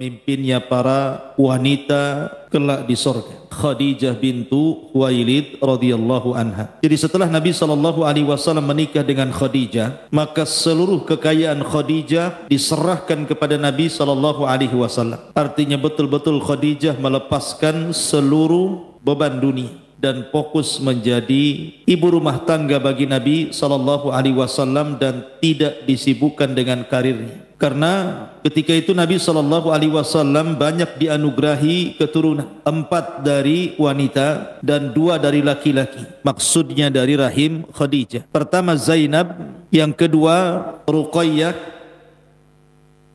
pemimpinnya para wanita kelak di sorga, Khadijah bintu Khuwailid radhiyallahu anha. Jadi setelah Nabi SAW menikah dengan Khadijah, maka seluruh kekayaan Khadijah diserahkan kepada Nabi SAW. Artinya betul-betul Khadijah melepaskan seluruh beban dunia dan fokus menjadi ibu rumah tangga bagi Nabi SAW dan tidak disibukkan dengan karirnya. Karena ketika itu Nabi SAW banyak dianugerahi keturunan, 4 dari wanita dan 2 dari laki-laki. Maksudnya dari rahim Khadijah. Pertama Zainab, yang kedua Ruqayyah,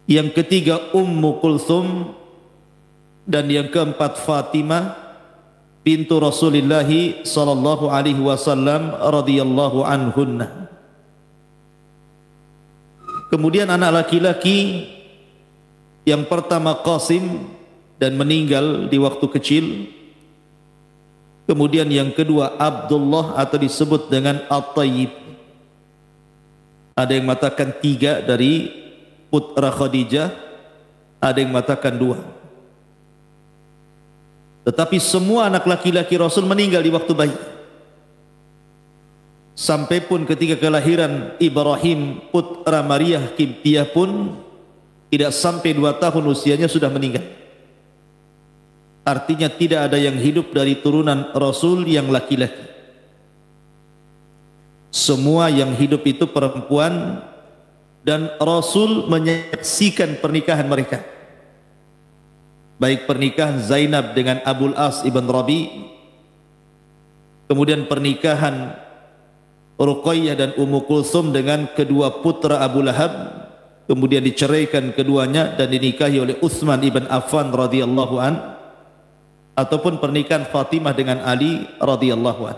yang ketiga Ummu Kulthum, dan yang keempat Fatimah bintu Rasulullah sallallahu alaihi wasallam radhiyallahu anhunna. Kemudian anak laki-laki yang pertama Qasim dan meninggal di waktu kecil. Kemudian yang kedua Abdullah atau disebut dengan At-Tayyib. Ada yang mengatakan 3 dari putra Khadijah, ada yang mengatakan 2. Tetapi semua anak laki-laki Rasul meninggal di waktu bayi. Sampai pun ketika kelahiran Ibrahim putra Maria Kiptiah pun tidak sampai 2 tahun usianya sudah meninggal. Artinya tidak ada yang hidup dari turunan Rasul yang laki-laki. Semua yang hidup itu perempuan, dan Rasul menyaksikan pernikahan mereka. Baik pernikahan Zainab dengan Abul As ibn Rabi, kemudian pernikahan Ruqayyah dan Ummu Kulthum dengan kedua putra Abu Lahab, kemudian diceraikan keduanya dan dinikahi oleh Utsman ibn Affan radhiyallahu an, ataupun pernikahan Fatimah dengan Ali radhiyallahu an.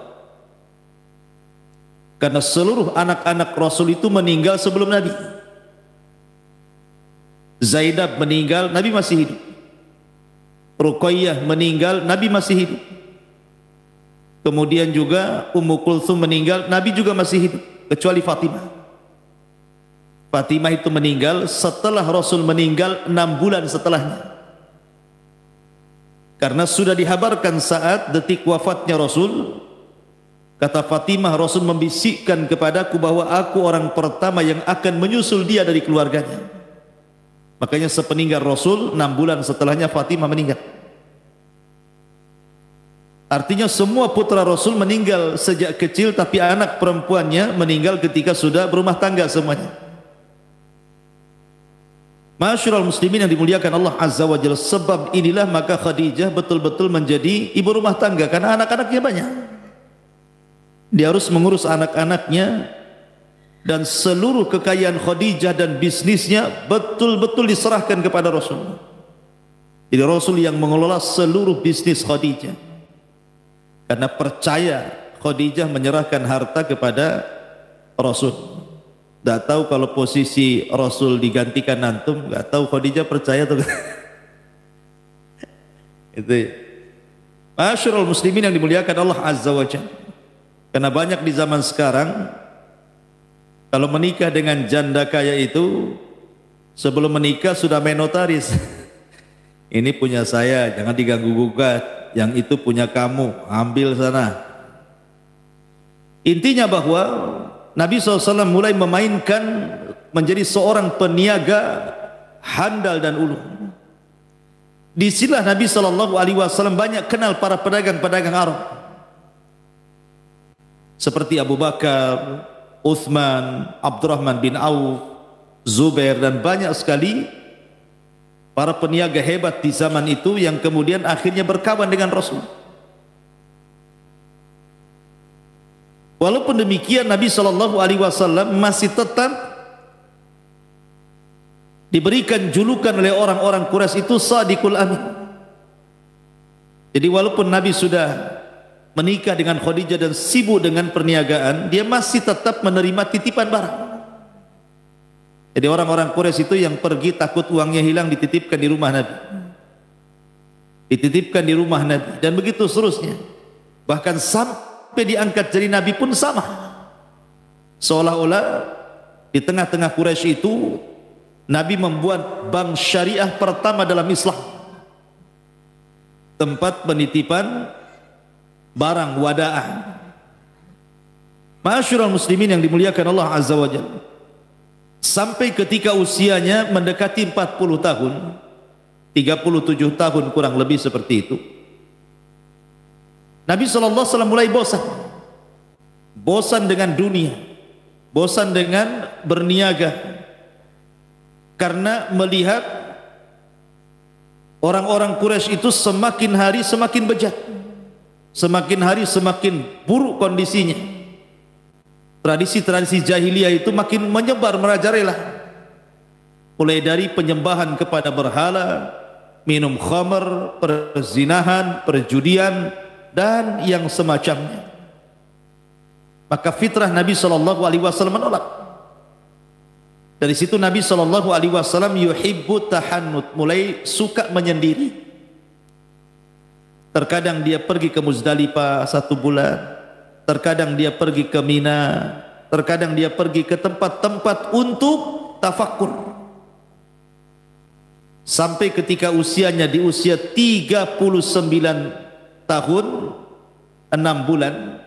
Karena seluruh anak-anak Rasul itu meninggal sebelum Nabi. Zainab meninggal, Nabi masih hidup. Ruqayyah meninggal, Nabi masih hidup. Kemudian juga Ummu Kulthum meninggal, Nabi juga masih hidup, kecuali Fatimah. Fatimah itu meninggal setelah Rasul meninggal 6 bulan setelahnya. Karena sudah dihabarkan saat detik wafatnya Rasul, kata Fatimah, Rasul membisikkan kepadaku bahwa aku orang pertama yang akan menyusul dia dari keluarganya. Makanya sepeninggal Rasul 6 bulan setelahnya Fatimah meninggal. Artinya semua putra Rasul meninggal sejak kecil, tapi anak perempuannya meninggal ketika sudah berumah tangga semuanya. Ma'asyiral muslimin yang dimuliakan Allah Azza wa Jalla, sebab inilah maka Khadijah betul-betul menjadi ibu rumah tangga karena anak-anaknya banyak. Dia harus mengurus anak-anaknya, dan seluruh kekayaan Khadijah dan bisnisnya betul-betul diserahkan kepada Rasul. Jadi Rasul yang mengelola seluruh bisnis Khadijah. Karena percaya Khadijah menyerahkan harta kepada Rasul. Tidak tahu kalau posisi Rasul digantikan antum, tidak tahu Khadijah percaya atau itu. Ma'asyiral muslimin yang dimuliakan Allah Azza wa Jalla. Karena banyak di zaman sekarang kalau menikah dengan janda kaya itu sebelum menikah sudah main notaris. Ini punya saya, jangan diganggu gugat. Yang itu punya kamu, ambil sana. Intinya bahwa Nabi SAW mulai memainkan menjadi seorang peniaga handal dan ulung. Disinilah Nabi SAW banyak kenal para pedagang-pedagang Arab, seperti Abu Bakar, Utsman, Abdurrahman bin Auf, Zubair, dan banyak sekali para peniaga hebat di zaman itu yang kemudian akhirnya berkawan dengan Rasul. Walaupun demikian Nabi SAW masih tetap diberikan julukan oleh orang-orang Quraisy itu Shadiqul Amin. Jadi walaupun Nabi sudah menikah dengan Khadijah dan sibuk dengan perniagaan, dia masih tetap menerima titipan barang. Jadi orang-orang Quraisy itu yang pergi takut uangnya hilang dititipkan di rumah Nabi. Dititipkan di rumah Nabi, dan begitu seterusnya. Bahkan sampai diangkat jadi Nabi pun sama. Seolah-olah di tengah-tengah Quraisy itu Nabi membuat bank syariah pertama dalam Islam, tempat penitipan barang wadaah. Ma'asyiral muslimin yang dimuliakan Allah Azza wa Jalla, sampai ketika usianya mendekati 40 tahun, 37 tahun kurang lebih seperti itu, Nabi SAW mulai bosan dengan dunia, bosan dengan berniaga, karena melihat orang-orang Quraisy itu semakin hari semakin bejat, semakin hari semakin buruk kondisinya. Tradisi-tradisi jahiliyah itu makin menyebar merajalela, mulai dari penyembahan kepada berhala, minum khamr, perzinahan, perjudian, dan yang semacamnya. Maka fitrah Nabi SAW menolak. Dari situ Nabi SAW yuhibbu tahannut, mulai suka menyendiri. Terkadang dia pergi ke Muzdalifah 1 bulan, terkadang dia pergi ke Mina, terkadang dia pergi ke tempat-tempat untuk tafakkur. Sampai ketika usianya di usia 39 tahun 6 bulan,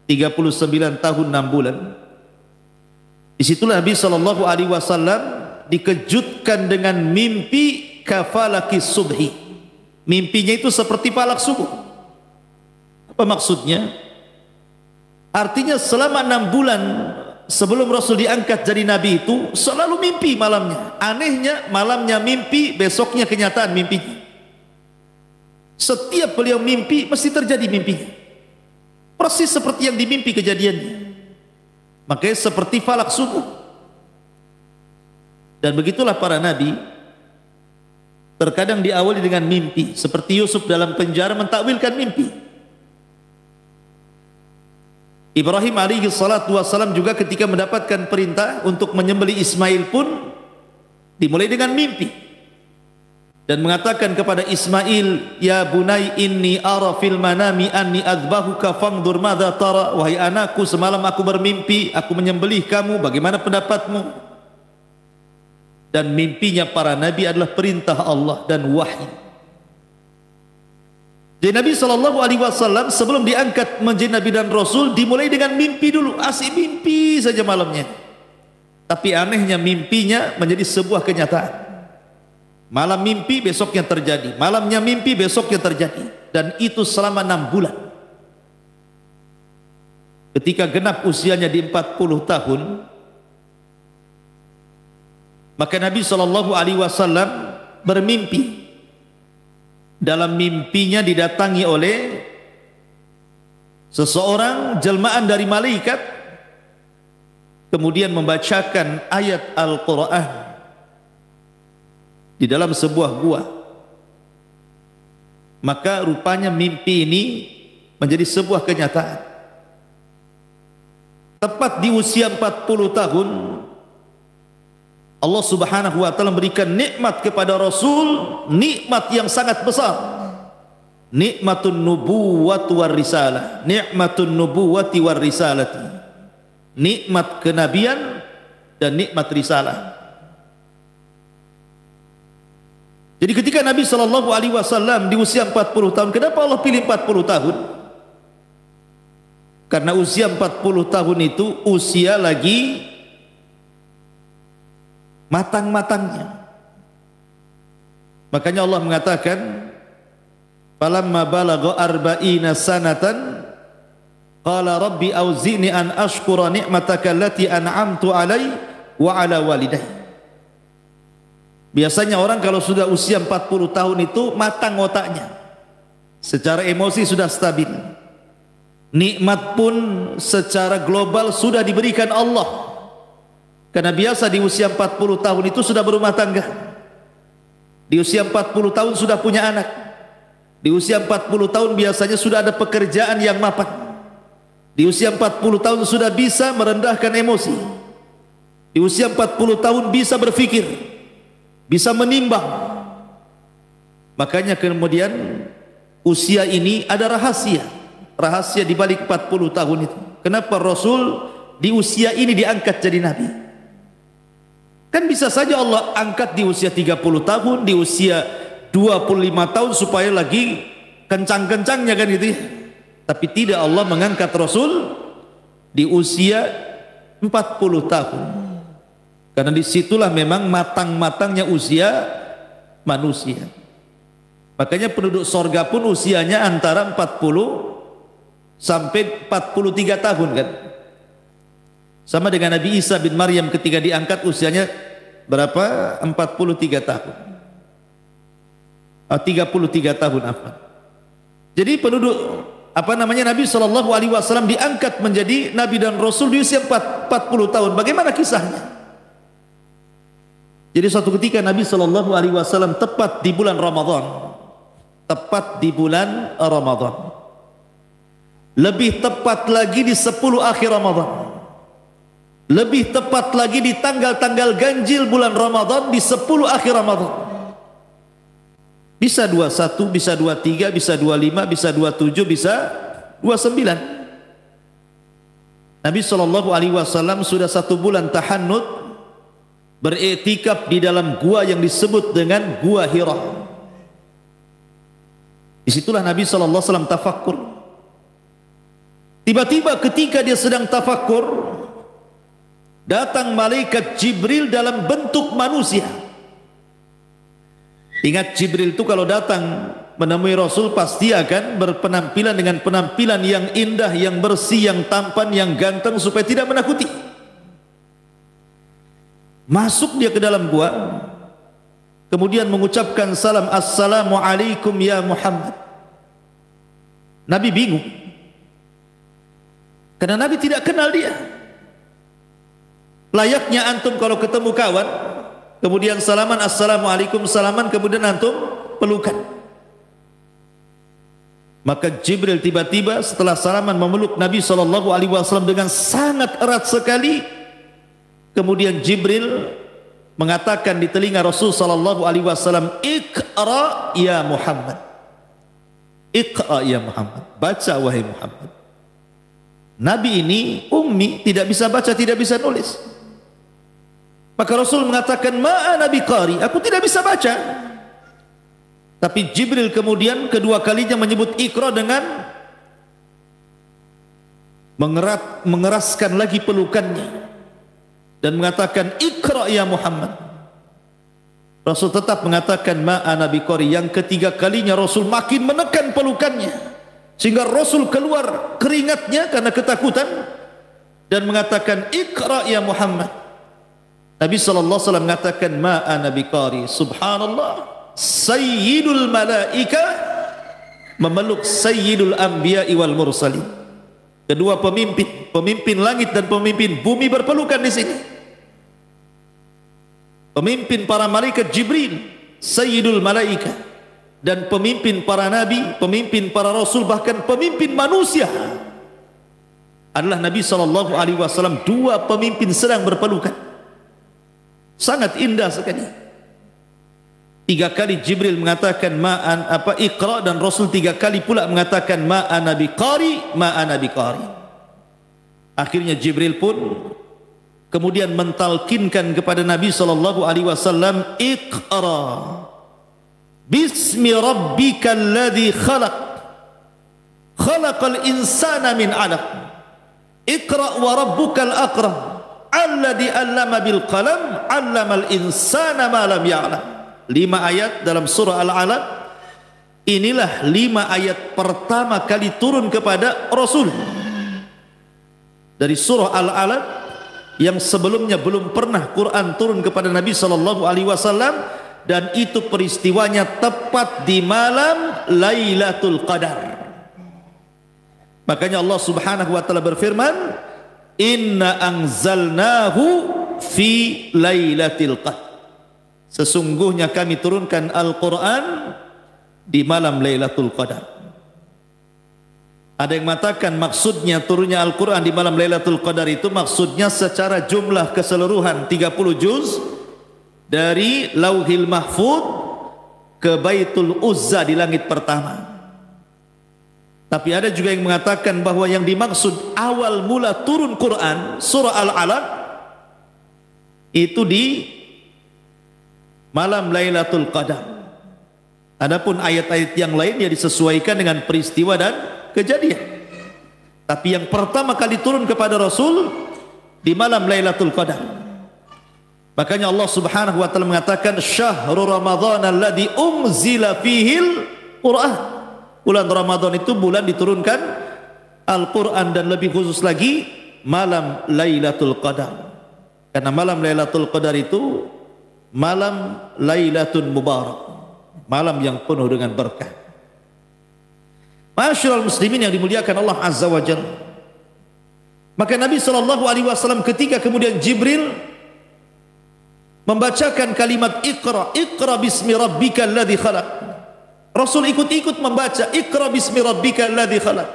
39 tahun 6 bulan, disitulah Nabi SAW dikejutkan dengan mimpi kafalaki subhi. Mimpinya itu seperti falak subuh. Apa maksudnya? Artinya selama 6 bulan sebelum Rasul diangkat jadi Nabi itu selalu mimpi malamnya. Anehnya malamnya mimpi, besoknya kenyataan mimpinya. Setiap beliau mimpi mesti terjadi mimpinya, persis seperti yang dimimpi kejadiannya. Makanya seperti falak subuh. Dan begitulah para nabi, terkadang diawali dengan mimpi, seperti Yusuf dalam penjara mentakwilkan mimpi. Ibrahim alaihi salatu wassalam juga ketika mendapatkan perintah untuk menyembelih Ismail pun dimulai dengan mimpi, dan mengatakan kepada Ismail, ya bunai inni ara fil manami anni adzbahuka fangdur madza tara. Wahai anakku, semalam aku bermimpi aku menyembelih kamu, bagaimana pendapatmu? Dan mimpinya para nabi adalah perintah Allah dan wahyu. Jadi Nabi SAW sebelum diangkat menjadi Nabi dan Rasul dimulai dengan mimpi dulu, asik mimpi saja malamnya. Tapi anehnya mimpinya menjadi sebuah kenyataan. Malam mimpi, besoknya terjadi. Malamnya mimpi, besoknya terjadi. Dan itu selama 6 bulan. Ketika genap usianya di 40 tahun, maka Nabi SAW bermimpi. Dalam mimpinya didatangi oleh seseorang jelmaan dari malaikat, kemudian membacakan ayat Al-Quran di dalam sebuah gua. Maka rupanya mimpi ini menjadi sebuah kenyataan. Tepat di usia 40 tahun, Allah Subhanahu wa taala memberikan nikmat kepada Rasul, nikmat yang sangat besar. Nikmatun nubuwwati war risalah, nikmatun nubuwwati war risalati. Nikmat kenabian dan nikmat risalah. Jadi ketika Nabi SAW di usia 40 tahun, kenapa Allah pilih 40 tahun? Karena usia 40 tahun itu usia lagi matang-matangnya. Makanya Allah mengatakan, falamma balagha arba'ina sanatan qala rabbi auzi'ni an ashkura ni'mataka allati an'amtu 'alai wa 'ala walidayya. Biasanya orang kalau sudah usia 40 tahun itu matang otaknya, secara emosi sudah stabil, nikmat pun secara global sudah diberikan Allah. Karena biasa di usia 40 tahun itu sudah berumah tangga, di usia 40 tahun sudah punya anak, di usia 40 tahun biasanya sudah ada pekerjaan yang mapan, di usia 40 tahun sudah bisa merendahkan emosi, di usia 40 tahun bisa berpikir, bisa menimbang. Makanya kemudian usia ini ada rahasia di balik 40 tahun itu. Kenapa Rasul di usia ini diangkat jadi Nabi? Kan bisa saja Allah angkat di usia 30 tahun, di usia 25 tahun supaya lagi kencang-kencangnya kan gitu ya. Tapi tidak, Allah mengangkat Rasul di usia 40 tahun. Karena disitulah memang matang-matangnya usia manusia. Makanya penduduk sorga pun usianya antara 40 sampai 43 tahun kan. Sama dengan Nabi Isa bin Maryam ketika diangkat usianya berapa? 43 tahun. 33 tahun apa? Jadi penduduk Nabi SAW diangkat menjadi Nabi dan Rasul di usia 40 tahun. Bagaimana kisahnya? Jadi suatu ketika Nabi SAW tepat di bulan Ramadan. Tepat di bulan Ramadan. Lebih tepat lagi di 10 akhir Ramadan. Lebih tepat lagi di tanggal-tanggal ganjil bulan Ramadan di 10 akhir Ramadan. Bisa 21, bisa 23, bisa 25, bisa 27, bisa 29. Nabi SAW sudah 1 bulan tahannud, beriktikaf di dalam gua yang disebut dengan Gua Hira. Disitulah Nabi SAW tafakkur. Tiba-tiba ketika dia sedang tafakkur, datang malaikat Jibril dalam bentuk manusia. Ingat, Jibril itu kalau datang menemui Rasul pasti akan berpenampilan dengan penampilan yang indah, yang bersih, yang tampan, yang ganteng supaya tidak menakuti. Masuk dia ke dalam gua, kemudian mengucapkan salam, Assalamualaikum ya Muhammad. Nabi bingung karena Nabi tidak kenal dia. Layaknya antum kalau ketemu kawan, kemudian salaman, Assalamualaikum, salaman, kemudian antum pelukan. Maka Jibril tiba-tiba setelah salaman memeluk Nabi SAW dengan sangat erat sekali. Kemudian Jibril mengatakan di telinga Rasul SAW, Iqra ya Muhammad. Iqra ya Muhammad. Baca wahai Muhammad. Nabi ini ummi, tidak bisa baca, tidak bisa nulis. Maka Rasul mengatakan, Ma'ana biqari, aku tidak bisa baca. Tapi Jibril kemudian kedua kalinya menyebut Iqra dengan mengeraskan lagi pelukannya dan mengatakan, Iqra ya Muhammad. Rasul tetap mengatakan, Ma'ana biqari. Yang ketiga kalinya Rasul makin menekan pelukannya sehingga Rasul keluar keringatnya karena ketakutan dan mengatakan, Iqra ya Muhammad. Nabi SAW mengatakan, Ma'ana biqari. Subhanallah, Sayyidul Malaika memeluk Sayyidul Anbiya'i wal Mursalin. Kedua pemimpin, pemimpin langit dan pemimpin bumi berpelukan di sini. Pemimpin para malaikat Jibril, Sayyidul Malaika, dan pemimpin para nabi, pemimpin para rasul, bahkan pemimpin manusia adalah Nabi SAW. Dua pemimpin sedang berpelukan. Sangat indah sekali. 3 kali Jibril mengatakan Iqra, dan Rasul 3 kali pula mengatakan Ma'ana biqari, Ma'ana biqari. Akhirnya Jibril pun kemudian mentalkinkan kepada Nabi SAW, Iqra bismi rabbikal ladzi khalaq, khalaqal insana min 'alaq, Iqra wa rabbukal akram, alladzi 'allama bil qalam, 'allamal insana ma lam ya'lam. 5 ayat dalam surah Al-Alaq. Inilah 5 ayat pertama kali turun kepada Rasul dari surah Al-Alaq, yang sebelumnya belum pernah Quran turun kepada Nabi SAW, dan itu peristiwanya tepat di malam Lailatul Qadar. Makanya Allah Subhanahu wa taala berfirman, Inna anzalnahu fi Lailatul Qadar. Sesungguhnya kami turunkan Al-Quran di malam Lailatul Qadar. Ada yang mengatakan maksudnya turunnya Al-Quran di malam Lailatul Qadar itu maksudnya secara jumlah keseluruhan 30 juz dari Lauhil Mahfud ke Baitul Uzza di langit pertama. Tapi ada juga yang mengatakan bahwa yang dimaksud awal mula turun Quran surah Al-Alaq itu di malam Lailatul Qadar. Adapun ayat-ayat yang lain ya disesuaikan dengan peristiwa dan kejadian. Tapi yang pertama kali turun kepada Rasul di malam Lailatul Qadar. Makanya Allah Subhanahu wa taala mengatakan syahrul ramadhan alladzi unzila fihil Qur'an. Bulan Ramadan itu bulan diturunkan Al-Qur'an, dan lebih khusus lagi malam Lailatul Qadar. Karena malam Lailatul Qadar itu malam Lailatul Mubarak, malam yang penuh dengan berkah. Ma'asyiral muslimin yang dimuliakan Allah Azza wa Jalla. Maka Nabi SAW ketika kemudian Jibril membacakan kalimat Iqra, Iqra bismi rabbikal ladzi khalaq, Rasul ikut-ikut membaca Iqra bismi rabbikal ladzi khalaq,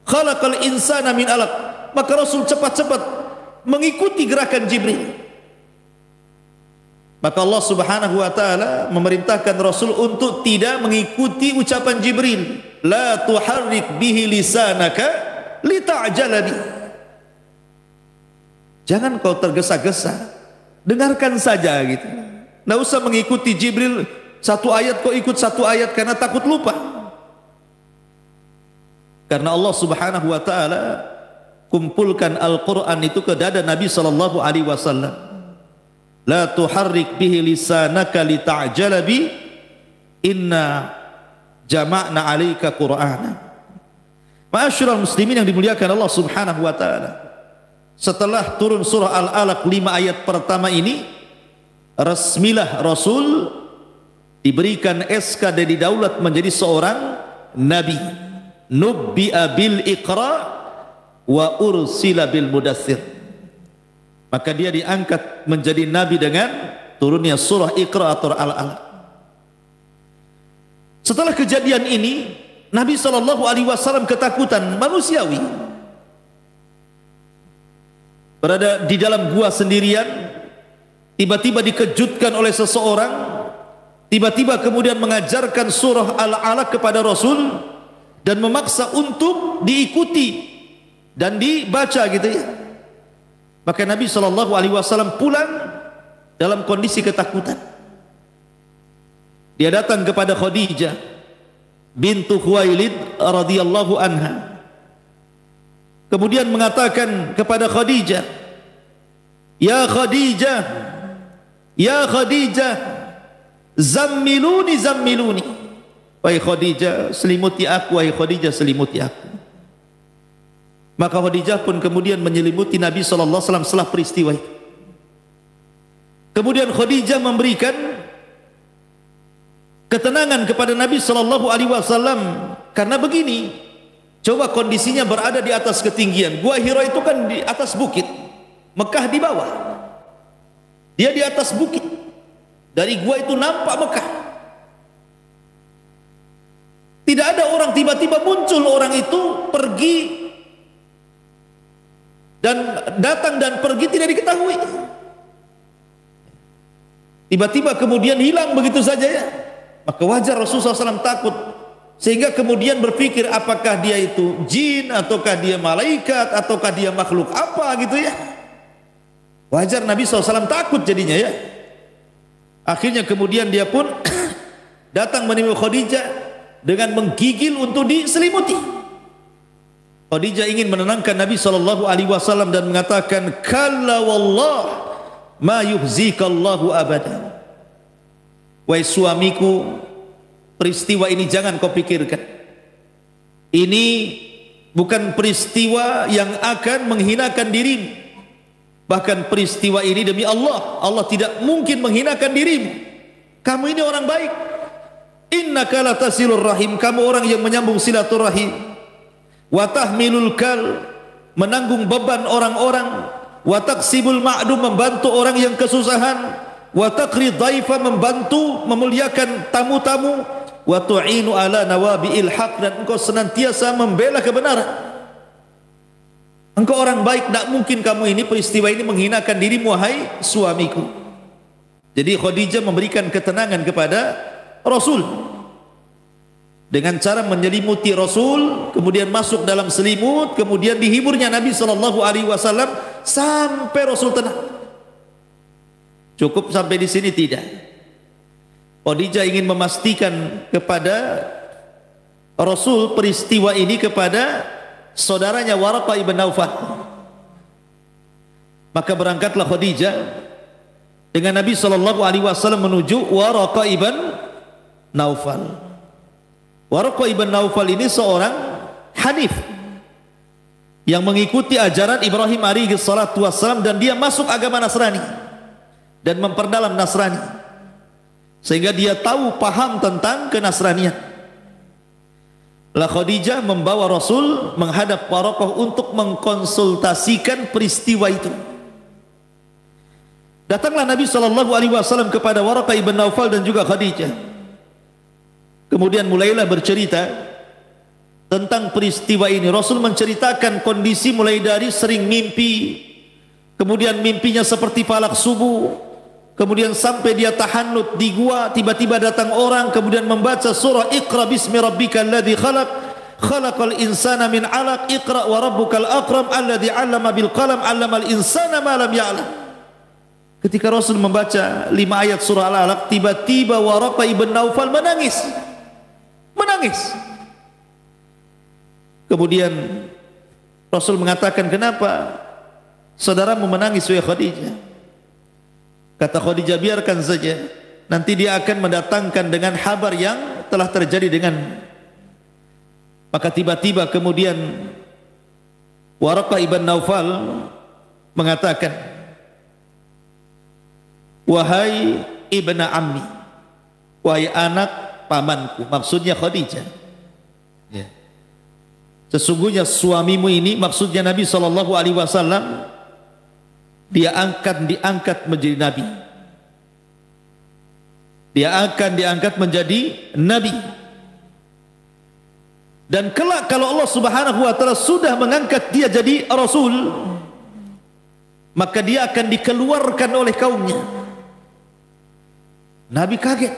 khalaqal insana min alaq. Maka Rasul cepat-cepat mengikuti gerakan Jibril. Maka Allah Subhanahu wa taala memerintahkan Rasul untuk tidak mengikuti ucapan Jibril, la tuharrik bihi lisanaka lita'jala bi. Jangan kau tergesa-gesa, dengarkan saja gitu. Enggak usah mengikuti Jibril, satu ayat kau ikut satu ayat karena takut lupa. Karena Allah Subhanahu wa taala kumpulkan Al-Qur'an itu ke dada Nabi sallallahu alaihi wasallam. La tuharrik bihi lisanaka lita'jala bi inna jama'na 'alaika qur'ana. Ma'asyiral muslimin yang dimuliakan Allah Subhanahu wa taala. Setelah turun surah Al-Alaq 5 ayat pertama ini, resmilah Rasul diberikan SK dan didaulat menjadi seorang nabi. Nubbi'a bil Iqra wa ursila bil Mudaththir. Maka dia diangkat menjadi nabi dengan turunnya surah Iqra atau Al-Alaq. Setelah kejadian ini, Nabi SAW ketakutan manusiawi. Berada di dalam gua sendirian, tiba-tiba dikejutkan oleh seseorang, tiba-tiba kemudian mengajarkan surah Al-Alaq kepada Rasul dan memaksa untuk diikuti dan dibaca gitu ya. Maka Nabi SAW pulang dalam kondisi ketakutan. Dia datang kepada Khadijah bintu Khuwailid radhiyallahu anha. Kemudian mengatakan kepada Khadijah, "Ya Khadijah, ya Khadijah, zammiluni zammiluni." Wahai Khadijah, selimuti aku, wahai Khadijah, selimuti aku. Maka Khadijah pun kemudian menyelimuti Nabi SAW setelah peristiwa itu. Kemudian Khadijah memberikan ketenangan kepada Nabi SAW. Karena begini, coba kondisinya berada di atas ketinggian. Gua Hira itu kan di atas bukit, Mekah di bawah. Dia di atas bukit. Dari gua itu nampak Mekah. Tidak ada orang, tiba-tiba muncul orang itu pergi dan datang dan pergi tidak diketahui. Tiba-tiba kemudian hilang begitu saja ya. Maka wajar Rasulullah SAW takut, sehingga kemudian berpikir apakah dia itu jin ataukah dia malaikat ataukah dia makhluk apa gitu ya. Wajar Nabi SAW takut jadinya ya. Akhirnya kemudian dia pun datang menemui Khadijah dengan menggigil untuk diselimuti. Khadijah ingin menenangkan Nabi SAW dan mengatakan, "Kalla wallah ma yuhzikallahu abada." Wahai suamiku, peristiwa ini jangan kau pikirkan. Ini bukan peristiwa yang akan menghinakan dirimu. Bahkan peristiwa ini demi Allah, Allah tidak mungkin menghinakan dirimu. Kamu ini orang baik. Innaka latasilur rahim, kamu orang yang menyambung silaturahim. Wa tahmilul kal, menanggung beban orang-orang. Wa taksibul ma'dum, membantu orang yang kesusahan. Wa taqri dhaifa, membantu memuliakan tamu-tamu. Wa tu'inu ala nawabi'il haq, dan engkau senantiasa membela kebenaran. Engkau orang baik, tidak mungkin kamu ini peristiwa ini menghinakan dirimu wahai suamiku. Jadi Khadijah memberikan ketenangan kepada Rasul dengan cara menyelimuti Rasul, kemudian masuk dalam selimut, kemudian dihiburnya Nabi SAW sampai Rasul tenang. Cukup sampai di sini? Tidak. Khadijah ingin memastikan kepada Rasul peristiwa ini kepada saudaranya Waraqah ibn Naufal. Maka berangkatlah Khadijah dengan Nabi SAW menuju Waraqah ibn Naufal. Waraqah ibn Naufal ini seorang Hanif yang mengikuti ajaran Ibrahim alaihi salatu wassalam, dan dia masuk agama Nasrani dan memperdalam Nasrani, sehingga dia tahu paham tentang kenasranian. La Khadijah membawa Rasul menghadap Waraqah untuk mengkonsultasikan peristiwa itu. Datanglah Nabi SAW kepada Waraqah ibn Naufal dan juga Khadijah. Kemudian mulailah bercerita tentang peristiwa ini. Rasul menceritakan kondisi mulai dari sering mimpi, kemudian mimpinya seperti falak subuh, kemudian sampai dia tahannut di gua, tiba-tiba datang orang kemudian membaca surah Iqra bismi rabbikal ladzi khalaq, khalaqal insana min 'alaq, Iqra wa rabbukal akram alladzi 'allama bil qalam 'allamal insana ma lam ya'lam. Ketika Rasul membaca 5 ayat surah Al-Alaq, tiba-tiba Waraqah ibn Naufal menangis. Kemudian Rasul mengatakan, kenapa saudaramu menangis wahai Khadijah? Kata Khadijah, biarkan saja, nanti dia akan mendatangkan dengan kabar yang telah terjadi dengan. Maka tiba-tiba kemudian Waraqah ibn Naufal mengatakan, wahai ibna ammi, wahai anak pamanku, maksudnya Khadijah, ya. Sesungguhnya suamimu ini, maksudnya Nabi SAW, dia akan diangkat menjadi Nabi. Dia akan diangkat menjadi Nabi. Dan kelak kalau Allah Subhanahu wa ta'ala sudah mengangkat dia jadi Rasul, maka dia akan dikeluarkan oleh kaumnya. Nabi kaget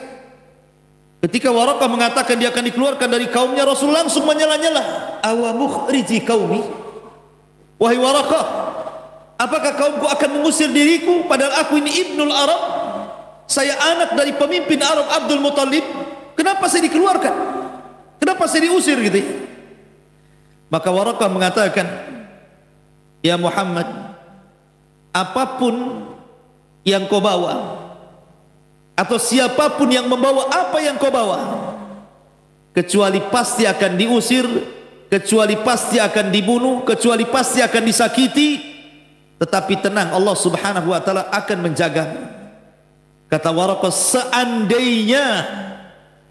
ketika Waraqah mengatakan dia akan dikeluarkan dari kaumnya. Rasul langsung menyela-nyela, awa mukhriji qaumi, wahai Waraqah, apakah kaumku akan mengusir diriku padahal aku ini Ibnul Arab, saya anak dari pemimpin Arab Abdul Muttalib, kenapa saya dikeluarkan, kenapa saya diusir gitu? Maka Waraqah mengatakan, ya Muhammad, apapun yang kau bawa atau siapapun yang membawa apa yang kau bawa, kecuali pasti akan diusir, kecuali pasti akan dibunuh, kecuali pasti akan disakiti. Tetapi tenang, Allah Subhanahu wa ta'ala akan menjaga. Kata Waraqah, seandainya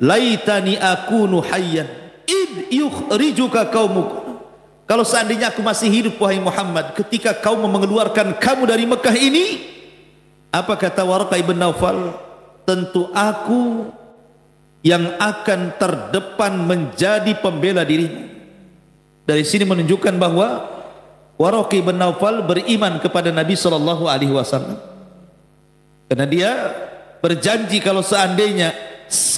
laitani akunu hayyan id yukhrijuka qaumuka, kalau seandainya aku masih hidup wahai Muhammad ketika kaum mengeluarkan kamu dari Mekah ini, apa kata Waraqah ibn Naufal? Tentu aku yang akan terdepan menjadi pembela dirinya. Dari sini menunjukkan bahwa Waraqah ibn Naufal beriman kepada Nabi SAW, karena dia berjanji kalau seandainya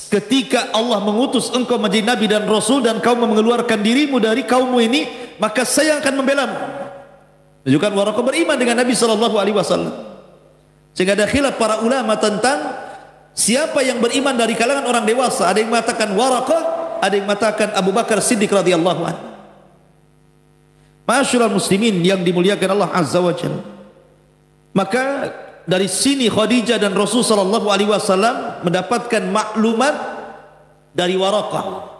ketika Allah mengutus engkau menjadi Nabi dan Rasul dan kau mengeluarkan dirimu dari kaummu ini, maka saya akan membelamu. Menunjukkan Waraqah beriman dengan Nabi SAW. Sehingga ada khilaf para ulama tentang siapa yang beriman dari kalangan orang dewasa. Ada yang mengatakan Waraqah, ada yang mengatakan Abu Bakar Siddiq radhiyallahu anhu. Ma'asyiral muslimin yang dimuliakan Allah Azza wa Jalla. Maka dari sini Khadijah dan Rasul sallallahu alaihi wasallam mendapatkan maklumat dari Waraqah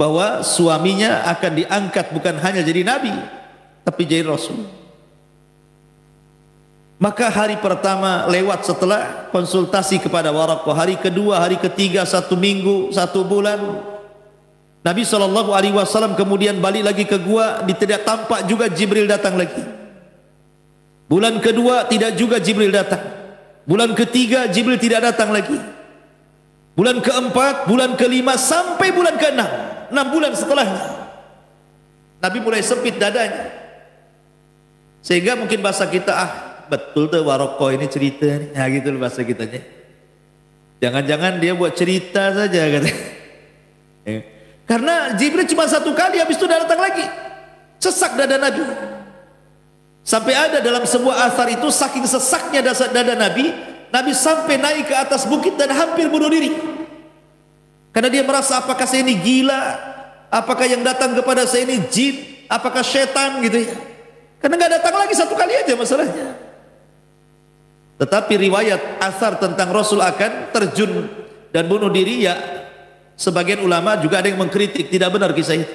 bahwa suaminya akan diangkat bukan hanya jadi nabi tapi jadi rasul. Maka hari pertama lewat setelah konsultasi kepada Waraqah, hari kedua, hari ketiga, 1 minggu, 1 bulan, Nabi SAW kemudian balik lagi ke gua, tidak tampak juga Jibril datang lagi. Bulan kedua tidak juga Jibril datang. Bulan ketiga Jibril tidak datang lagi. Bulan keempat, bulan kelima, sampai bulan keenam, 6 bulan setelahnya, Nabi mulai sempit dadanya. Sehingga mungkin bahasa kita, betul tuh Waraqah ini cerita nih. Nah gitu bahasa kitanya. Jangan-jangan dia buat cerita saja katanya. Karena Jibril cuma 1 kali, habis itu datang lagi. Sesak dada Nabi. Sampai ada dalam sebuah asar itu, saking sesaknya dada Nabi, Nabi sampai naik ke atas bukit dan hampir bunuh diri. Karena dia merasa, apakah saya ini gila? Apakah yang datang kepada saya ini jin? Apakah setan gitu ya? Karena nggak datang lagi, satu kali aja masalahnya. Tetapi riwayat asar tentang Rasul akan terjun dan bunuh diri, ya sebagian ulama juga ada yang mengkritik, tidak benar kisah itu.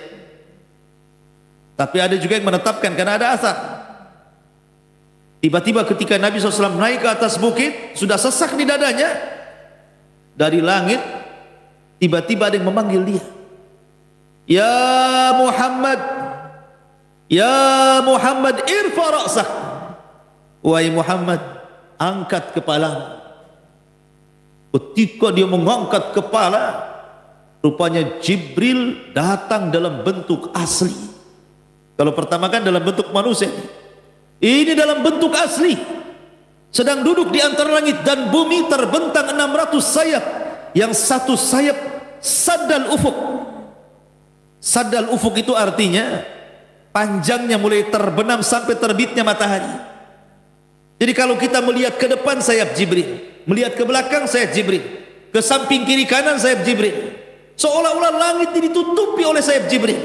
Tapi ada juga yang menetapkan karena ada asar. Tiba-tiba ketika Nabi SAW naik ke atas bukit, sudah sesak di dadanya, dari langit tiba-tiba ada yang memanggil dia. Ya Muhammad, ya Muhammad, irfa ra'sak. Wahai Muhammad, angkat kepala. Ketika dia mengangkat kepala, rupanya Jibril datang dalam bentuk asli. Kalau pertama kan dalam bentuk manusia, ini dalam bentuk asli, sedang duduk di antara langit dan bumi, terbentang 600 sayap. Yang satu sayap saddal ufuk. Saddal ufuk itu artinya panjangnya mulai terbenam sampai terbitnya matahari. Jadi kalau kita melihat ke depan sayap Jibril, melihat ke belakang sayap Jibril, ke samping kiri kanan sayap Jibril, seolah-olah langit ini ditutupi oleh sayap Jibril.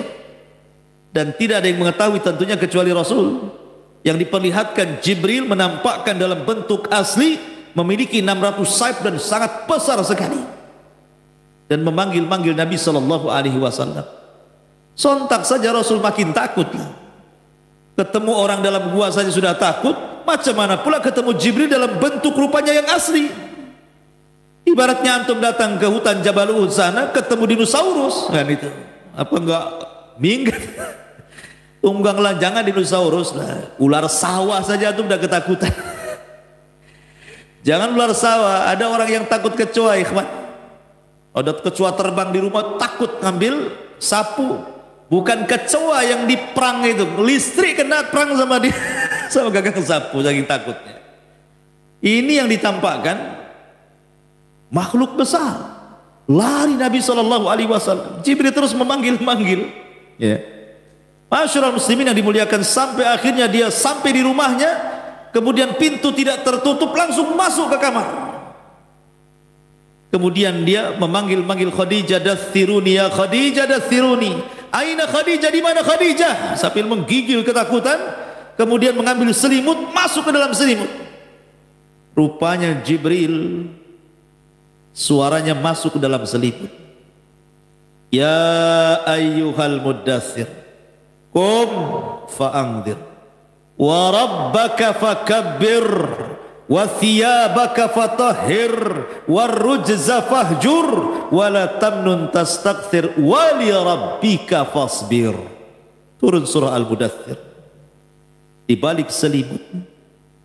Dan tidak ada yang mengetahui tentunya kecuali Rasul. Yang diperlihatkan Jibril menampakkan dalam bentuk asli, memiliki 600 sayap dan sangat besar sekali, dan memanggil-manggil Nabi SAW. Sontak saja Rasul makin takut. Ketemu orang dalam gua saja sudah takut, macam mana pula ketemu Jibril dalam bentuk rupanya yang asli. Ibaratnya antum datang ke hutan Jabal Uhud sana, ketemu dinosaurus kan, itu apa enggak minggat? Tunggang lah, jangan dinosaurus lah, ular sawah saja tuh udah ketakutan. Jangan ular sawah, ada orang yang takut kecoa, ikhwan. Ada kecoa terbang di rumah, takut ngambil sapu. Bukan kecoa yang diperang itu, listrik kena perang sama dia, sama gagang sapu, saking takutnya. Ini yang ditampakkan makhluk besar. Lari Nabi SAW. Jibril terus memanggil-manggil. Ya. Masyarul muslimin yang dimuliakan, sampai akhirnya dia sampai di rumahnya, kemudian pintu tidak tertutup, langsung masuk ke kamar. Kemudian dia memanggil-manggil Khadijah, dathiruni ya Khadijah, dathiruni. Aina Khadijah, di mana Khadijah? Sambil menggigil ketakutan, kemudian mengambil selimut, masuk ke dalam selimut. Rupanya Jibril, suaranya masuk ke dalam selimut. Ya ayyuhal muddathir, qum fa'angdir, wa rabbaka fakabbir, wa thiyabaka fatahhir, wa rujza fahjur, wa la tamnun tastakthir, wa li rabbika fasbir. Turun surah Al-Mudaththir. Di balik selimut,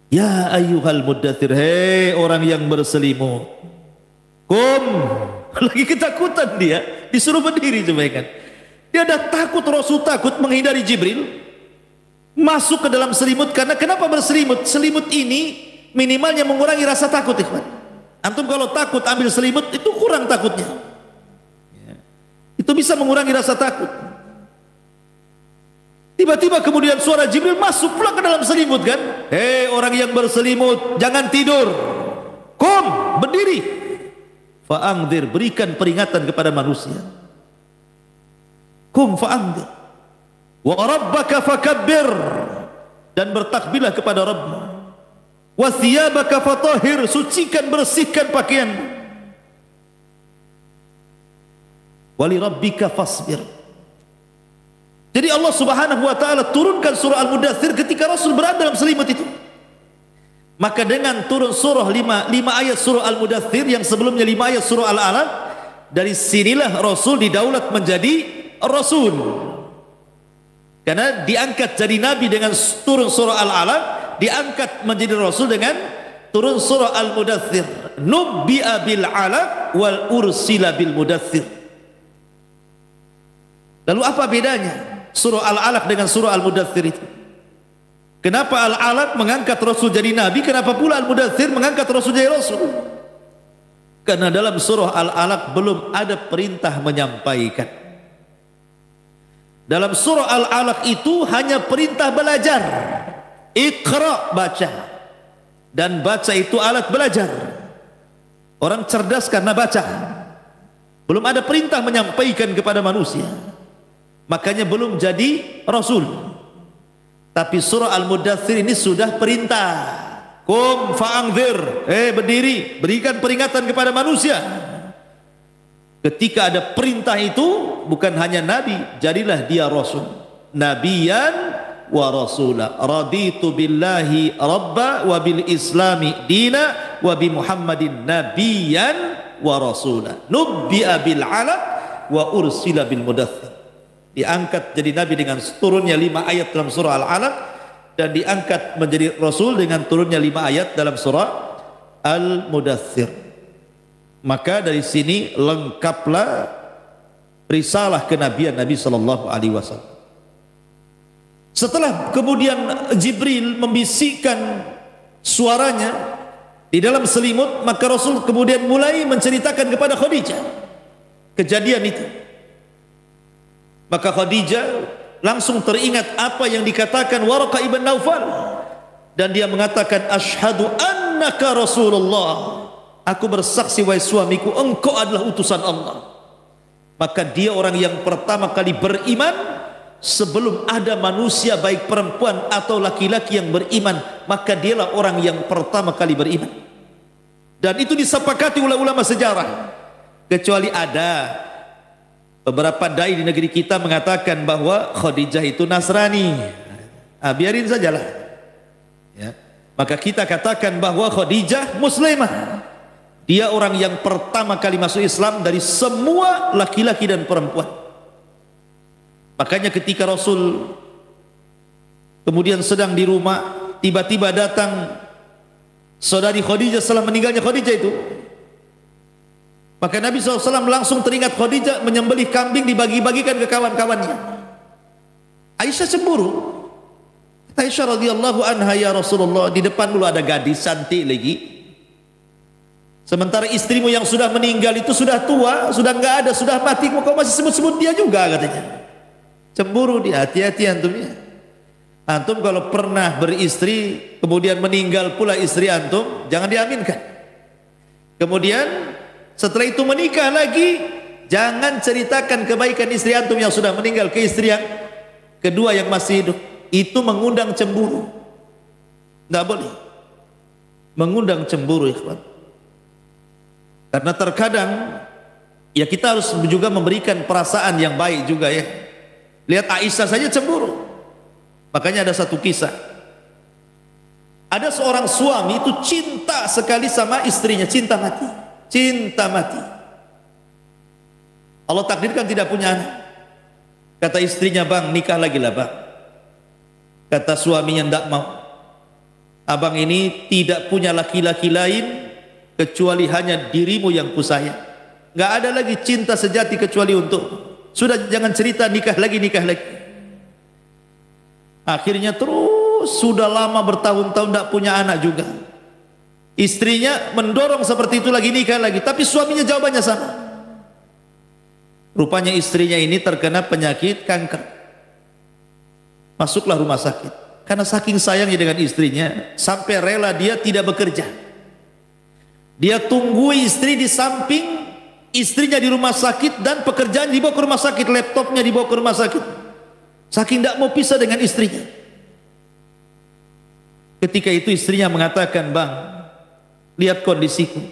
ya ayyuhal muddathir, hei orang yang berselimut, qum. Lagi ketakutan dia, disuruh berdiri coba kan. Dia ada takut, Rasul takut menghindari Jibril, masuk ke dalam selimut. Karena kenapa berselimut? Selimut ini minimalnya mengurangi rasa takut, ikhwan. Antum kalau takut ambil selimut, itu kurang takutnya. Itu bisa mengurangi rasa takut. Tiba-tiba kemudian suara Jibril masuk pula ke dalam selimut kan. Hei orang yang berselimut, jangan tidur. Qum, berdiri. Fa'angdir, berikan peringatan kepada manusia. Qum fa'angdir. Wa rabbaka fakabbir, dan bertakbirlah kepada Rabbmu. Wa thiyabaka fatahhir, sucikan, bersihkan pakaian. Wa li rabbika fasbir. Jadi Allah Subhanahu wa taala turunkan surah Al-Mudaththir ketika Rasul berada dalam selimut itu. Maka dengan turun surah 5 ayat surah Al-Mudaththir, yang sebelumnya 5 ayat surah Al-Alaq, dari sinilah Rasul didaulat menjadi Rasul. Karena diangkat jadi Nabi dengan turun surah Al-Alaq, diangkat menjadi Rasul dengan turun surah Al-Mudaththir. Nubbi'a bil alaq wal ursila bil mudaththir. Lalu apa bedanya surah Al-Alaq dengan surah Al-Mudaththir itu? Kenapa Al-Alaq mengangkat Rasul jadi Nabi, kenapa pula Al-Mudaththir mengangkat Rasul jadi Rasul? Karena dalam surah Al-Alaq belum ada perintah menyampaikan. Dalam surah Al-Alaq itu hanya perintah belajar. Iqra, baca. Dan baca itu alat belajar. Orang cerdas karena baca. Belum ada perintah menyampaikan kepada manusia. Makanya belum jadi rasul. Tapi surah Al-Mudaththir ini sudah perintah. Qum fa'anzir. Berdiri, berikan peringatan kepada manusia. Ketika ada perintah itu, bukan hanya nabi, jadilah dia rasul. Nabiyan wa rasula. Raditu billahi rabba wa bil islami dina wa bi Muhammadin nabiyan wa rasula. Nubbi'a bil alaq wa ursila bil mudaththir. Diangkat jadi nabi dengan turunnya 5 ayat dalam surah Al-Alaq, dan diangkat menjadi rasul dengan turunnya 5 ayat dalam surah Al-Mudaththir. Maka dari sini lengkaplah risalah kenabian Nabi sallallahu alaihi wasallam. Setelah kemudian Jibril membisikkan suaranya di dalam selimut, maka Rasul kemudian mulai menceritakan kepada Khadijah kejadian itu. Maka Khadijah langsung teringat apa yang dikatakan Waraqah ibn Naufal, dan dia mengatakan, asyhadu annaka Rasulullah. Aku bersaksi wahai suamiku, engkau adalah utusan Allah. Maka dia orang yang pertama kali beriman sebelum ada manusia baik perempuan atau laki-laki yang beriman. Maka dialah orang yang pertama kali beriman. Dan itu disepakati oleh ulama sejarah. Kecuali ada beberapa dai di negeri kita mengatakan bahwa Khadijah itu Nasrani. Biarin sajalah ya. Maka kita katakan bahwa Khadijah Muslimah. Dia orang yang pertama kali masuk Islam dari semua laki-laki dan perempuan. Makanya ketika Rasul kemudian sedang di rumah, tiba-tiba datang saudari Khadijah setelah meninggalnya Khadijah itu. Maka Nabi SAW langsung teringat Khadijah menyembelih kambing, dibagi-bagikan ke kawan-kawannya. Aisyah cemburu. Aisyah radhiyallahu anha, ya Rasulullah, di depan dulu ada gadis cantik lagi. Sementara istrimu yang sudah meninggal itu sudah tua, sudah nggak ada, sudah mati, kok masih sebut-sebut dia juga, katanya. Cemburu dia. Hati-hati antum ya. Antum kalau pernah beristri kemudian meninggal pula istri antum, jangan diaminkan. Kemudian setelah itu menikah lagi, jangan ceritakan kebaikan istri antum yang sudah meninggal ke istri yang kedua yang masih hidup. Itu mengundang cemburu. Nggak boleh mengundang cemburu, ikhwan. Karena terkadang ya kita harus juga memberikan perasaan yang baik juga ya. Lihat Aisyah saja cemburu. Makanya ada satu kisah. Ada seorang suami itu cinta sekali sama istrinya, cinta mati. Cinta mati. Allah takdirkan tidak punya anak. Kata istrinya, bang nikah lagi lah bang. Kata suaminya, tidak mau. Abang ini tidak punya laki-laki lain kecuali hanya dirimu yang kusayang. Gak ada lagi cinta sejati kecuali untuk. Sudah jangan cerita nikah lagi, nikah lagi. Akhirnya terus sudah lama bertahun-tahun tidak punya anak juga. Istrinya mendorong seperti itu lagi, nikah lagi. Tapi suaminya jawabannya sama. Rupanya istrinya ini terkena penyakit kanker. Masuklah rumah sakit. Karena saking sayangnya dengan istrinya, sampai rela dia tidak bekerja. Dia tunggu istri di samping, istrinya di rumah sakit, dan pekerjaan dibawa ke rumah sakit, laptopnya dibawa ke rumah sakit. Saking tidak mau pisah dengan istrinya. Ketika itu istrinya mengatakan, bang, lihat kondisiku,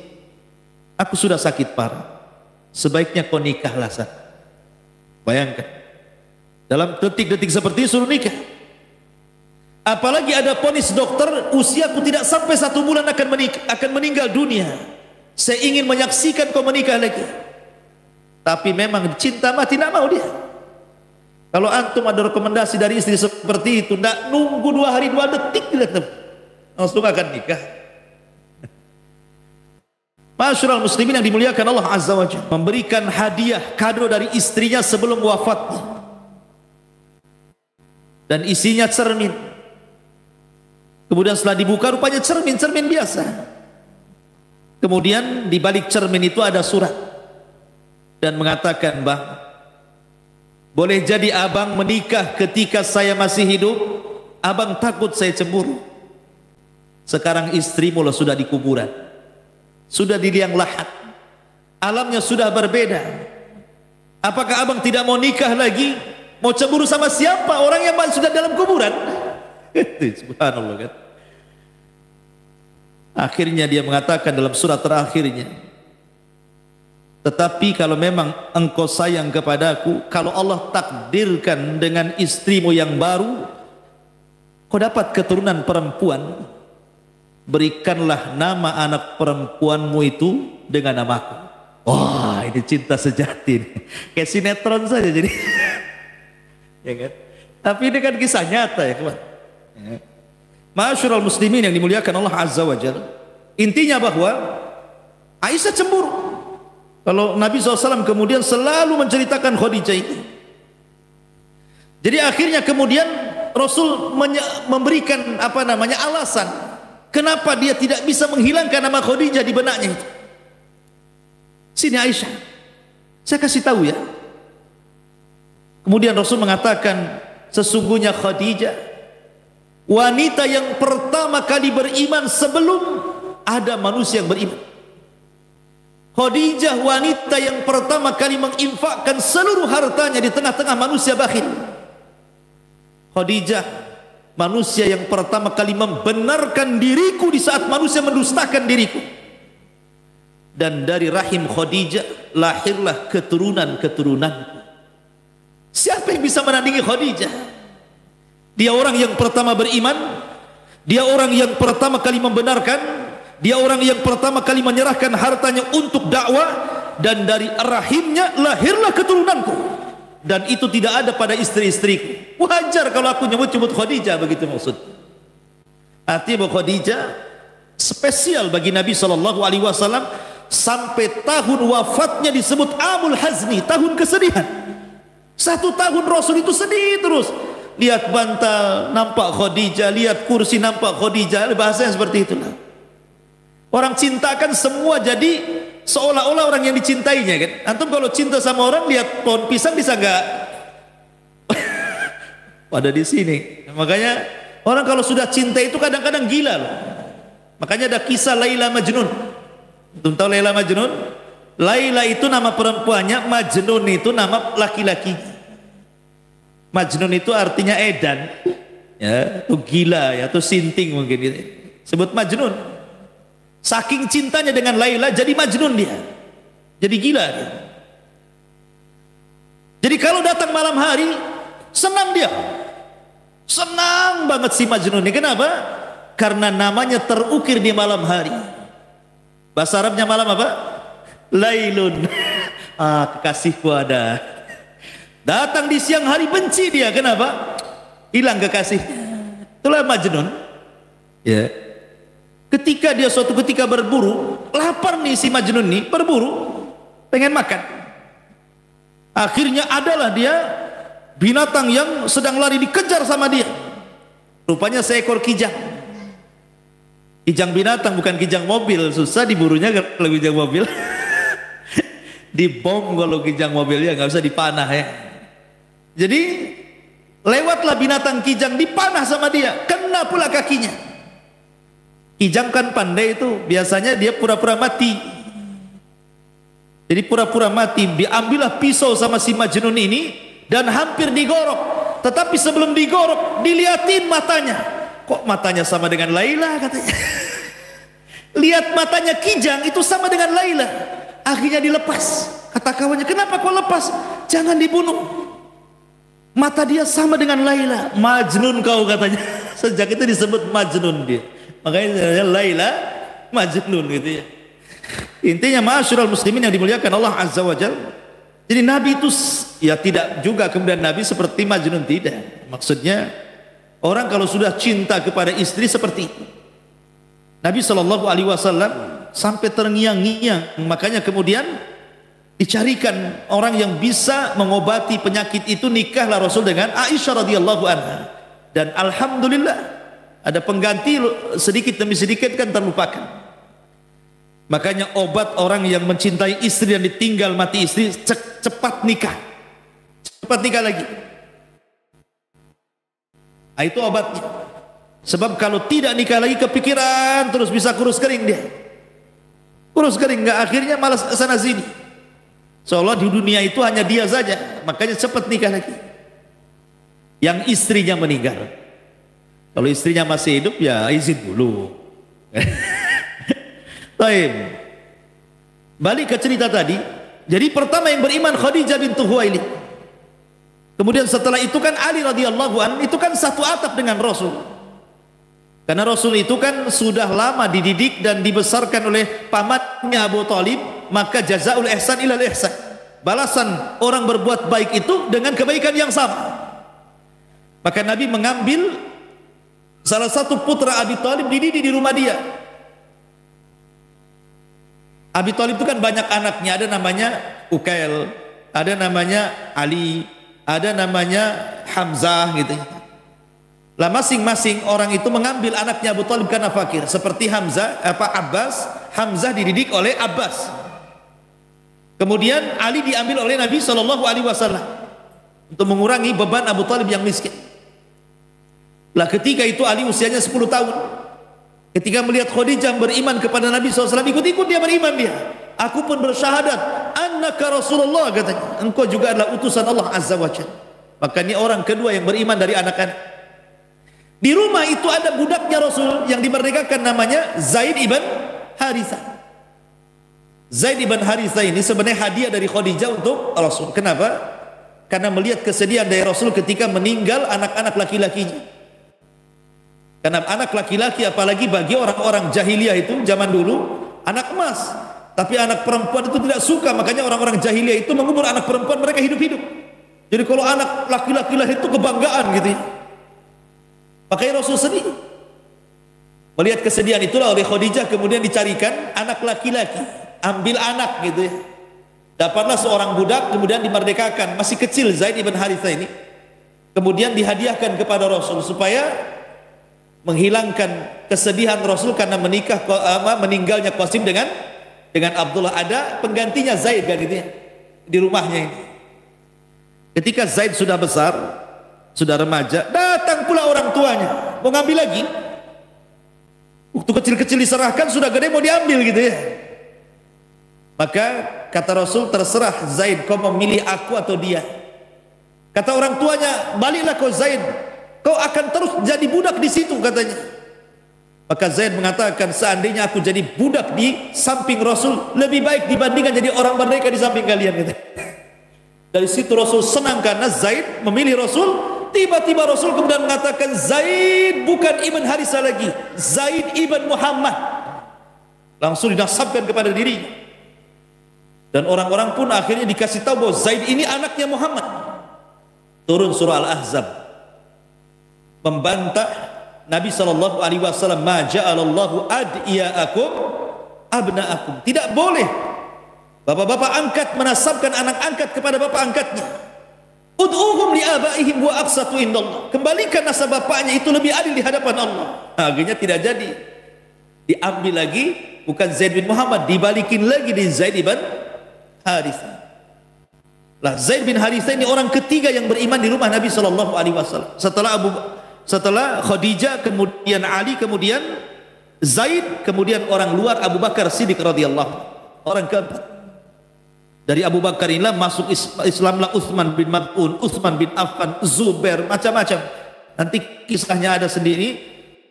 aku sudah sakit parah, sebaiknya kau nikahlah. Bayangkan, dalam detik-detik seperti itu suruh nikah. Apalagi ada vonis dokter, usiaku tidak sampai 1 bulan akan meninggal dunia. Saya ingin menyaksikan kau menikah lagi. Tapi memang cinta mati, tidak mau dia. Kalau antum ada rekomendasi dari istri seperti itu, tidak nunggu 2 hari 2 detik, langsung akan nikah. Masyarul muslimin yang dimuliakan Allah Azza wa Jalla, memberikan hadiah kado dari istrinya sebelum wafatnya, dan isinya cermin. Kemudian setelah dibuka rupanya cermin biasa. Kemudian di balik cermin itu ada surat dan mengatakan, bang, boleh jadi abang menikah ketika saya masih hidup, abang takut saya cemburu. Sekarang istrimu loh sudah di kuburan. sudah di liang lahat, alamnya sudah berbeda. Apakah abang tidak mau nikah lagi? Mau cemburu sama siapa? Orang yang sudah dalam kuburan. Subhanallah kan. Akhirnya dia mengatakan dalam surat terakhirnya, tetapi kalau memang engkau sayang kepadaku, kalau Allah takdirkan dengan istrimu yang baru kau dapat keturunan perempuan, berikanlah nama anak perempuanmu itu dengan namaku. Wah, ini cinta sejati nih. Kayak sinetron saja jadi. Ya kan? Tapi ini kan kisah nyata ya kawan. Ya. Ma'asyiral muslimin yang dimuliakan Allah Azza wa Jalla. Intinya bahwa Aisyah cemburu kalau Nabi SAW kemudian selalu menceritakan Khadijah itu. Jadi akhirnya kemudian Rasul memberikan alasan kenapa dia tidak bisa menghilangkan nama Khadijah di benaknya itu. Sini Aisyah, saya kasih tahu ya. Kemudian Rasul mengatakan, sesungguhnya Khadijah wanita yang pertama kali beriman sebelum ada manusia yang beriman. Khadijah wanita yang pertama kali menginfakkan seluruh hartanya di tengah-tengah manusia bakhil. Khadijah manusia yang pertama kali membenarkan diriku di saat manusia mendustakan diriku. Dan dari rahim Khadijah lahirlah keturunan-keturunanku. Siapa yang bisa menandingi Khadijah? Dia orang yang pertama beriman, dia orang yang pertama kali membenarkan, dia orang yang pertama kali menyerahkan hartanya untuk dakwah, dan dari rahimnya lahirlah keturunanku. Dan itu tidak ada pada istri-istriku. Wajar kalau aku nyebut-nyebut Khadijah, begitu maksud. Artinya bahwa Khadijah spesial bagi Nabi SAW sampai tahun wafatnya disebut Amul Hazni, tahun kesedihan. 1 tahun Rasul itu sedih terus. Lihat bantal nampak Khadijah, lihat kursi nampak Khadijah, bahasanya seperti itulah. Orang cintakan semua jadi seolah-olah orang yang dicintainya kan. Antum kalau cinta sama orang lihat pohon pisang bisa enggak? Pada di sini. Makanya orang kalau sudah cinta itu kadang-kadang gila loh. Makanya ada kisah Laila Majnun. Antum tahu Laila Majnun? Laila itu nama perempuannya, Majnun itu nama laki-laki. Majnun itu artinya edan, ya, itu gila, ya, itu sinting mungkin. Sebut Majnun. Saking cintanya dengan Laila, jadi Majnun dia, jadi gila dia. Jadi kalau datang malam hari, senang dia, senang banget si Majnun ini. Kenapa? Karena namanya terukir di malam hari. Bahasa Arabnya malam apa? Lailun. Kekasihku ada. Datang di siang hari benci dia. Kenapa? Hilang kekasih. Itulah Majnun. Ya. Ketika dia suatu ketika berburu, lapar nih si Majnun nih, berburu, pengen makan. Akhirnya adalah dia binatang yang sedang lari dikejar sama dia. Rupanya seekor kijang. Kijang binatang, bukan kijang mobil. Susah diburunya kalau kijang mobil. Dibom kalau kijang mobilnya, nggak bisa dipanah ya. Jadi lewatlah binatang kijang, dipanah sama dia, kena pula kakinya. Kijang kan pandai itu, biasanya dia pura-pura mati. Jadi pura-pura mati, diambillah pisau sama si Majnun ini dan hampir digorok. Tetapi sebelum digorok, dilihatin matanya. Kok matanya sama dengan Laila katanya. Lihat matanya kijang itu sama dengan Laila. Akhirnya dilepas. Kata kawannya, kenapa kau lepas? Jangan dibunuh. Mata dia sama dengan Laila. Majnun kau katanya. Sejak itu disebut Majnun dia. Makanya Laila Majnun gitu ya. Intinya ma'asyiral muslimin yang dimuliakan Allah Azza wa Jalla. Jadi Nabi itu ya tidak juga kemudian Nabi seperti Majnun, tidak. Maksudnya orang kalau sudah cinta kepada istri seperti itu. Nabi SAW sampai terngiang-ngiang. Makanya kemudian dicarikan orang yang bisa mengobati penyakit itu. Nikahlah Rasul dengan Aisyah radhiyallahu anha. Dan alhamdulillah ada pengganti, sedikit demi sedikit kan terlupakan. Makanya obat orang yang mencintai istri dan ditinggal mati istri, cepat nikah. Cepat nikah lagi. Nah, itu obatnya. Sebab kalau tidak nikah lagi kepikiran terus bisa kurus kering dia. kurus kering, nggak, akhirnya malas sana sini. Seolah di dunia itu hanya dia saja, makanya cepat nikah lagi. Yang istrinya meninggal. Kalau istrinya masih hidup ya izin dulu. Baik. Balik ke cerita tadi. Jadi pertama yang beriman Khadijah bintu Khuwailid. Kemudian setelah itu kan Ali radhiyallahu anhu, itu kan satu atap dengan Rasul. Karena Rasul itu kan sudah lama dididik dan dibesarkan oleh pamannya Abu Thalib, maka jazaul ihsan ilal ihsan. Balasan orang berbuat baik itu dengan kebaikan yang sama. Maka Nabi mengambil salah satu putra Abi Thalib, dididik di rumah dia. Abi Thalib itu kan banyak anaknya, ada namanya Ukail, ada namanya Ali, ada namanya Hamzah gitu. Lah masing-masing orang itu mengambil anaknya Abu Thalib karena fakir. Seperti Abbas, Hamzah dididik oleh Abbas. Kemudian Ali diambil oleh Nabi SAW untuk mengurangi beban Abu Thalib yang miskin. Lah ketika itu Ali usianya 10 tahun. Ketika melihat Khadijah beriman kepada Nabi SAW, ikut-ikut dia beriman dia. Aku pun bersyahadat, annaka Rasulullah, katanya. Engkau juga adalah utusan Allah Azza wa Jalla. Maka ini orang kedua yang beriman dari anak-anak. Di rumah itu ada budaknya Rasul yang dimerdekakan, namanya Zaid ibn Harithah. Zaid ibn Harithah ini sebenarnya hadiah dari Khadijah untuk Rasul. Kenapa? Karena melihat kesedihan dari Rasul ketika meninggal anak-anak laki-lakinya. Karena anak laki-laki, apalagi bagi orang-orang jahiliyah itu zaman dulu, anak emas. Tapi anak perempuan itu tidak suka, makanya orang-orang jahiliyah itu mengubur anak perempuan mereka hidup-hidup. Jadi kalau anak laki-laki lahir itu kebanggaan gitu ya. Makanya Rasul sedih. Melihat kesedihan itulah oleh Khadijah kemudian dicarikan anak laki-laki, ambil anak gitu ya. Dapatlah seorang budak kemudian dimerdekakan, masih kecil Zaid ibn Harithah ini. Kemudian dihadiahkan kepada Rasul supaya menghilangkan kesedihan Rasul karena meninggalnya Qasim dengan Abdullah. Ada penggantinya Zaid kan gitu ya, di rumahnya ini. Ketika Zaid sudah besar, sudah remaja, datang pula orang tuanya mau ngambil lagi. Waktu kecil-kecil diserahkan, sudah gede mau diambil gitu ya. Maka kata Rasul, terserah Zaid, kau memilih aku atau dia. Kata orang tuanya, baliklah kau Zaid, kau akan terus jadi budak di situ, katanya. Maka Zaid mengatakan, seandainya aku jadi budak di samping Rasul, lebih baik dibandingkan jadi orang merdeka di samping kalian, gitu. Dari situ Rasul senang karena Zaid memilih Rasul. Tiba-tiba Rasul kemudian mengatakan, Zaid bukan Ibn Harithah lagi, Zaid Ibn Muhammad. Langsung dinasabkan kepada dirinya. Dan orang-orang pun akhirnya dikasih tahu bahwa Zaid ini anaknya Muhammad. Turun surah Al-Ahzab membantah Nabi SAW, ma ja'alallahu ad'iyaakum abna'akum. Tidak boleh bapak-bapak angkat menasabkan anak angkat kepada bapak angkatnya. Ud'uhum li'abaihim wa aqsatu indallah. Kembalikan nasab bapaknya, itu lebih adil di hadapan Allah. Akhirnya tidak jadi. Diambil lagi, bukan Zaid bin Muhammad, dibalikin lagi di Zaid bin Harithah. Lah Zaid bin Harithah ini orang ketiga yang beriman di rumah Nabi SAW. Setelah Khadijah, kemudian Ali, kemudian Zaid, kemudian orang luar Abu Bakar Siddiq radhiyallahu, orang keempat. Dari Abu Bakar inilah masuk Islamlah Utsman bin Mas'ud, Utsman bin Affan, Zubair, macam-macam. Nanti kisahnya ada sendiri.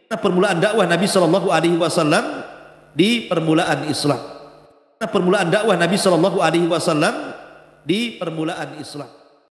Permulaan dakwah Nabi SAW di permulaan Islam. Permulaan dakwah Nabi SAW di permulaan Islam.